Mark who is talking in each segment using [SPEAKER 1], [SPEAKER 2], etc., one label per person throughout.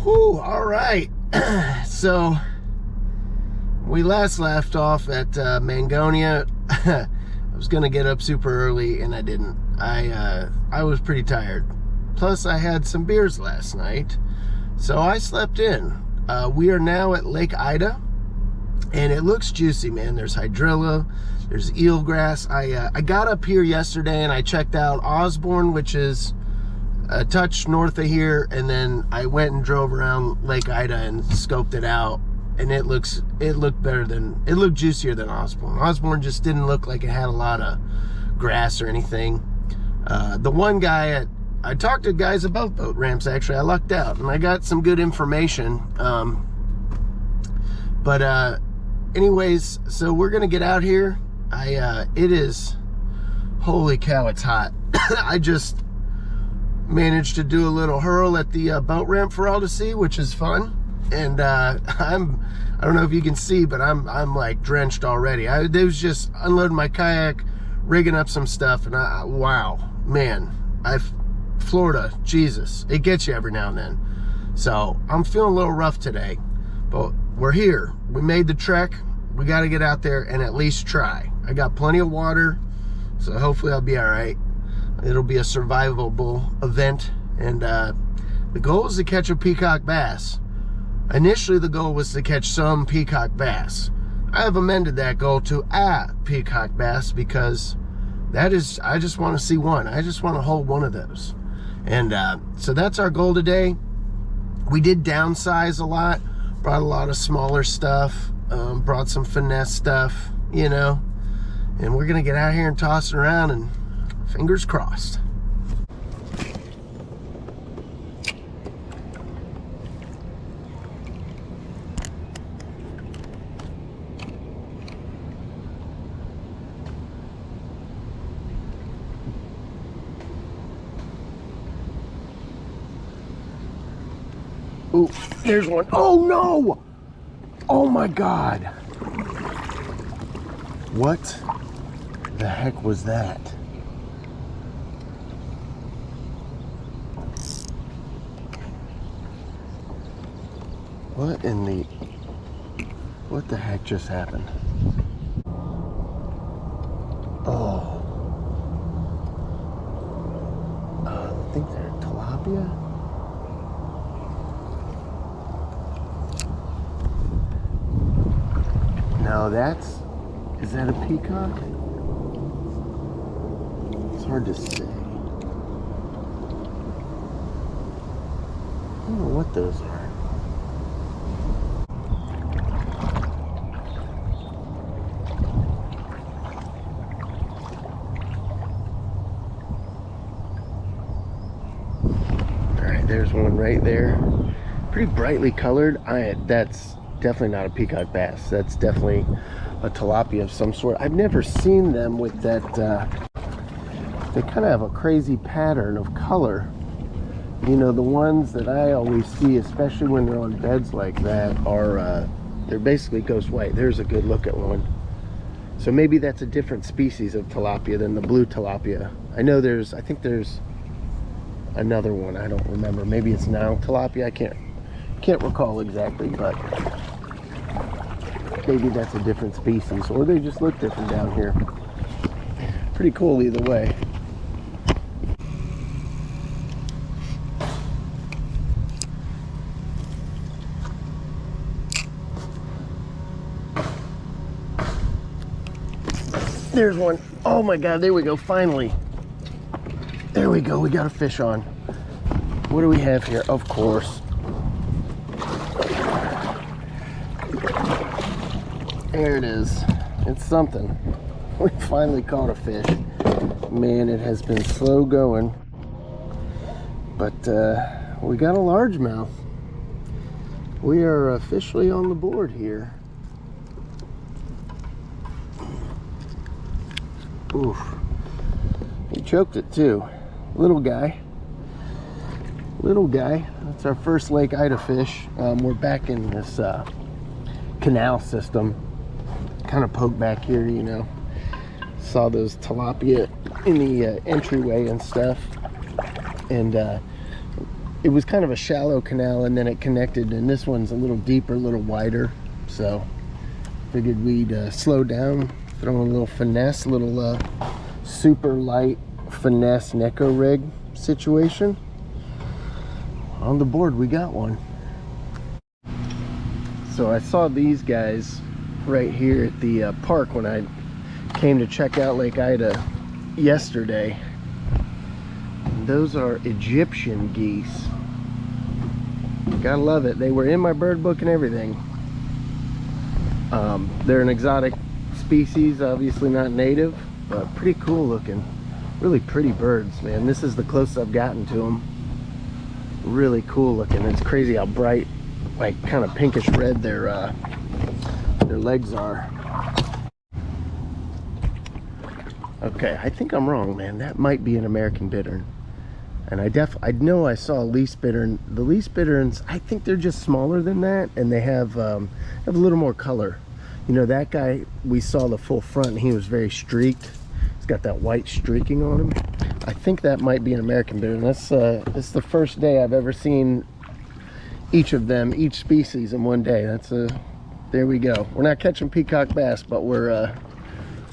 [SPEAKER 1] Whew, all right. So we last left off at Mangonia. I was gonna get up super early and I didn't. I was pretty tired. Plus I had some beers last night, so I slept in. We are now at Lake Ida, and it looks juicy, man. There's hydrilla, there's eelgrass. I got up here yesterday and I checked out Osborne, which is a touch north of here, and then I went and drove around Lake Ida and scoped it out, and it looked juicier than Osborne. Osborne just didn't look like it had a lot of grass or anything. The one guy I talked to guys about boat ramps, actually. I lucked out and I got some good information. Anyways, so we're gonna get out here. It is, holy cow, it's hot. I just managed to do a little hurl at the boat ramp for all to see, which is fun. And I don't know if you can see, but I'm like drenched already. I was just unloading my kayak, rigging up some stuff, and wow, man, Florida, Jesus, it gets you every now and then. So I'm feeling a little rough today, but we're here. We made the trek. We got to get out there and at least try. I got plenty of water, so hopefully I'll be all right. It'll be a survivable event, and the goal is to catch a peacock bass. Initially, the goal was to catch some peacock bass. I have amended that goal to a peacock bass because I just want to see one. I just want to hold one of those. And so that's our goal today. We did downsize a lot, brought a lot of smaller stuff, brought some finesse stuff, you know, and we're going to get out here and toss it around, and fingers crossed. Ooh, there's one. Oh no! Oh my God! What the heck was that? What the heck just happened? Oh. I think they're tilapia? No, is that a peacock? It's hard to say. I don't know what those are. There's one right there, pretty brightly colored. That's definitely not a peacock bass. That's definitely a tilapia of some sort. I've never seen them with that. They kind of have a crazy pattern of color. You know, the ones that I always see, especially when they're on beds like that, are they're basically ghost white. There's a good look at one. So maybe that's a different species of tilapia than the blue tilapia. I think there's another one. I don't remember. Maybe it's now tilapia. I can't recall exactly, but maybe that's a different species, or they just look different down here. Pretty cool either way. There's one. Oh my God, there we go, finally. There we go, we got a fish on. What do we have here? Of course. There it is. It's something. We finally caught a fish. Man, it has been slow going. But we got a largemouth. We are officially on the board here. Oof. He choked it too. Little guy. That's our first Lake Ida fish. We're back in this canal system. Kind of poked back here, you know. Saw those tilapia in the entryway and stuff. And it was kind of a shallow canal, and then it connected, and this one's a little deeper, a little wider. So figured we'd slow down, throw in a little finesse, little super light finesse Neko rig situation. On the board we got one. So I saw these guys right here at the park when I came to check out Lake Ida yesterday. And those are Egyptian geese. Gotta love it. They were in my bird book and everything. They're an exotic species, obviously not native, but pretty cool looking. Really pretty birds, man. This is the closest I've gotten to them. Really cool looking. It's crazy how bright, like kind of pinkish red their legs are. Okay, I think I'm wrong, man. That might be an American bittern. And I know I saw a least bittern. The least bitterns, I think they're just smaller than that, and they have a little more color. You know, that guy, we saw the full front, and he was very streaked. He's got that white streaking on him. I think that might be an American bittern. That's the first day I've ever seen each of them, each species in one day. There we go. We're not catching peacock bass, but we're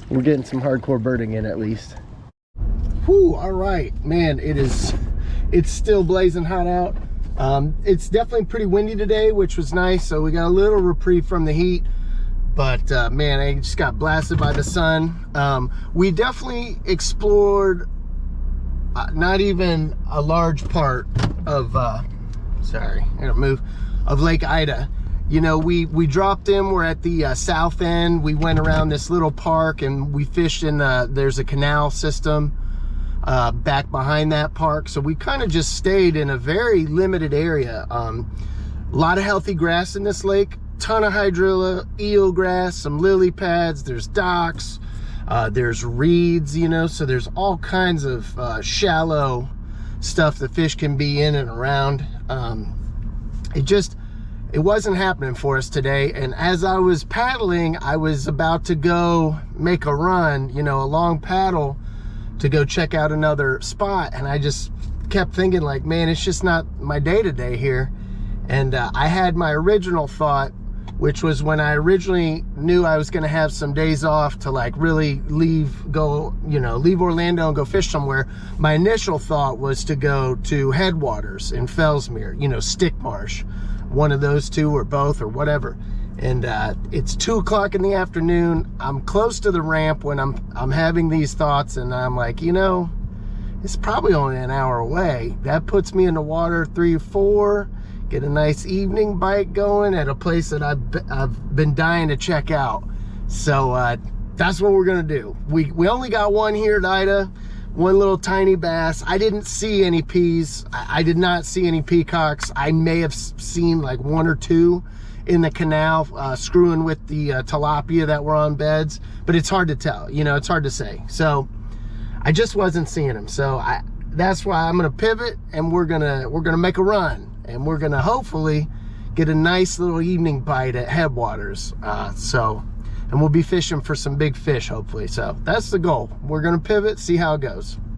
[SPEAKER 1] getting some hardcore birding in at least. Whew, all right, man, it's still blazing hot out. It's definitely pretty windy today, which was nice, so we got a little reprieve from the heat. But man, I just got blasted by the sun. We definitely explored not even a large part of sorry, I gotta move, of Lake Ida. You know, we dropped in, we're at the south end. We went around this little park and we fished in there's a canal system back behind that park. So we kind of just stayed in a very limited area. A lot of healthy grass in this lake, ton of hydrilla, eel grass, some lily pads, there's docks, there's reeds, you know, so there's all kinds of shallow stuff the fish can be in and around. It wasn't happening for us today. And as I was paddling, I was about to go make a run, you know, a long paddle to go check out another spot. And I just kept thinking like, man, it's just not my day today here. And I had my original thought, which was when I originally knew I was going to have some days off to like really leave Orlando and go fish somewhere. My initial thought was to go to Headwaters in Fellsmere, you know, Stick Marsh, one of those two or both or whatever. And it's 2 o'clock in the afternoon. I'm close to the ramp when I'm having these thoughts, and I'm like, you know, it's probably only an hour away. That puts me in the water 3 or 4. Get a nice evening bite going at a place that I've been dying to check out. So that's what we're gonna do. We only got one here at Ida, one little tiny bass. I didn't see any peas. I did not see any peacocks. I may have seen like 1 or 2 in the canal screwing with the tilapia that were on beds, but it's hard to tell, you know, it's hard to say. So I just wasn't seeing them. So that's why I'm gonna pivot, and we're gonna make a run. And we're gonna hopefully get a nice little evening bite at Headwaters. And we'll be fishing for some big fish, hopefully. So that's the goal. We're gonna pivot, see how it goes.